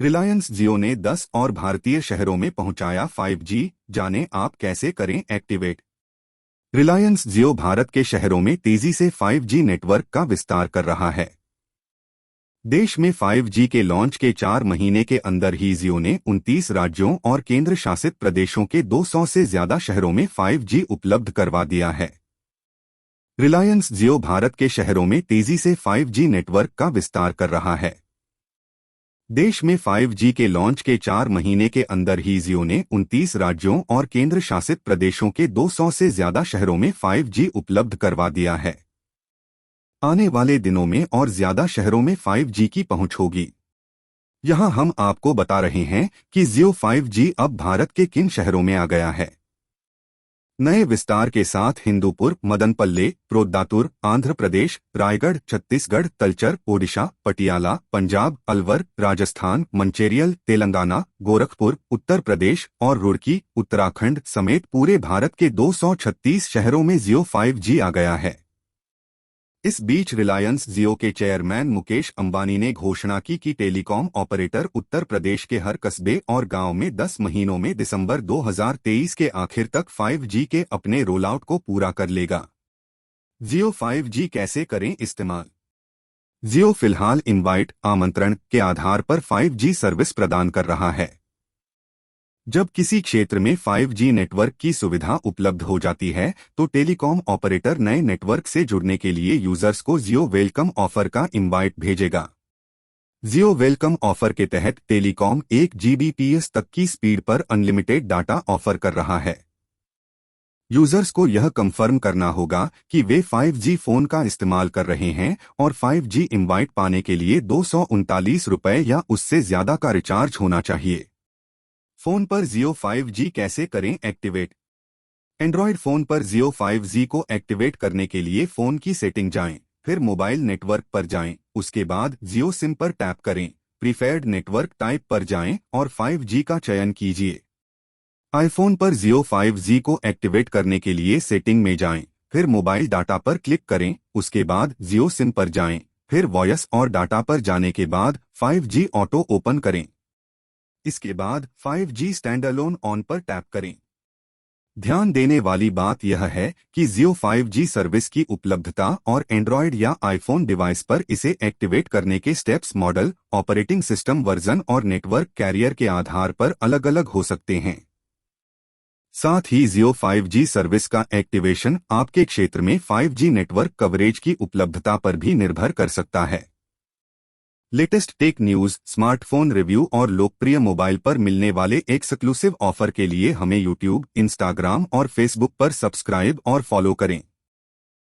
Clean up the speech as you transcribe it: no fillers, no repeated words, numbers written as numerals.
रिलायंस जियो ने 10 और भारतीय शहरों में पहुंचाया 5G। जानें आप कैसे करें एक्टिवेट। रिलायंस जियो भारत के शहरों में तेजी से 5G नेटवर्क का विस्तार कर रहा है। देश में 5G के लॉन्च के 4 महीने के अंदर ही जियो ने 29 राज्यों और केंद्र शासित प्रदेशों के 200 से ज्यादा शहरों में 5G उपलब्ध करवा दिया है। रिलायंस जियो भारत के शहरों में तेजी से 5G नेटवर्क का विस्तार कर रहा है। देश में 5G के लॉन्च के 4 महीने के अंदर ही जियो ने 29 राज्यों और केंद्र शासित प्रदेशों के 200 से ज्यादा शहरों में 5G उपलब्ध करवा दिया है। आने वाले दिनों में और ज्यादा शहरों में 5G की पहुंच होगी। यहां हम आपको बता रहे हैं कि जियो 5G अब भारत के किन शहरों में आ गया है। नए विस्तार के साथ हिंदूपुर, मदनपल्ले, प्रोद्दातुर, आंध्र प्रदेश, रायगढ़, छत्तीसगढ़, तलचर, ओडिशा, पटियाला, पंजाब, अलवर, राजस्थान, मंचेरियल, तेलंगाना, गोरखपुर, उत्तर प्रदेश और रुड़की, उत्तराखंड समेत पूरे भारत के 236 शहरों में जियो 5G आ गया है। इस बीच रिलायंस जियो के चेयरमैन मुकेश अंबानी ने घोषणा की कि टेलीकॉम ऑपरेटर उत्तर प्रदेश के हर कस्बे और गांव में 10 महीनों में दिसंबर 2023 के आखिर तक 5G के अपने रोलआउट को पूरा कर लेगा। जियो 5G कैसे करें इस्तेमाल। जियो फिलहाल इनवाइट आमंत्रण के आधार पर 5G सर्विस प्रदान कर रहा है। जब किसी क्षेत्र में 5G नेटवर्क की सुविधा उपलब्ध हो जाती है तो टेलीकॉम ऑपरेटर नए नेटवर्क से जुड़ने के लिए यूजर्स को जियो वेलकम ऑफर का इनवाइट भेजेगा। जियो वेलकम ऑफर के तहत टेलीकॉम 1 Gbps तक की स्पीड पर अनलिमिटेड डाटा ऑफर कर रहा है। यूजर्स को यह कंफर्म करना होगा कि वे 5G फोन का इस्तेमाल कर रहे हैं और 5G इनवाइट पाने के लिए 239 रुपये या उससे ज्यादा का रिचार्ज होना चाहिए। फोन पर जियो 5G कैसे करें एक्टिवेट। एंड्रॉयड फोन पर जियो 5G को एक्टिवेट करने के लिए फोन की सेटिंग जाएं, फिर मोबाइल नेटवर्क पर जाएं, उसके बाद जियो सिम पर टैप करें, प्रीफर्ड नेटवर्क टाइप पर जाएं और 5G का चयन कीजिए। आईफोन पर जियो 5G को एक्टिवेट करने के लिए सेटिंग में जाएं, फिर मोबाइल डाटा पर क्लिक करें, उसके बाद जियो सिम पर जाएं, फिर वॉयस और डाटा पर जाने के बाद 5G ऑटो ओपन करें। इसके बाद 5G स्टैंडअलोन ऑन पर टैप करें। ध्यान देने वाली बात यह है कि जियो 5G सर्विस की उपलब्धता और एंड्रॉयड या आईफोन डिवाइस पर इसे एक्टिवेट करने के steps model, operating system version और नेटवर्क कैरियर के आधार पर अलग अलग हो सकते हैं। साथ ही जियो 5G सर्विस का एक्टिवेशन आपके क्षेत्र में 5G नेटवर्क कवरेज की उपलब्धता पर भी निर्भर कर सकता है। Latest tech news, smartphone review और लोकप्रिय मोबाइल पर मिलने वाले एक्सक्लूसिव ऑफर के लिए हमें यूट्यूब, इंस्टाग्राम और फेसबुक पर सब्सक्राइब और फॉलो करें।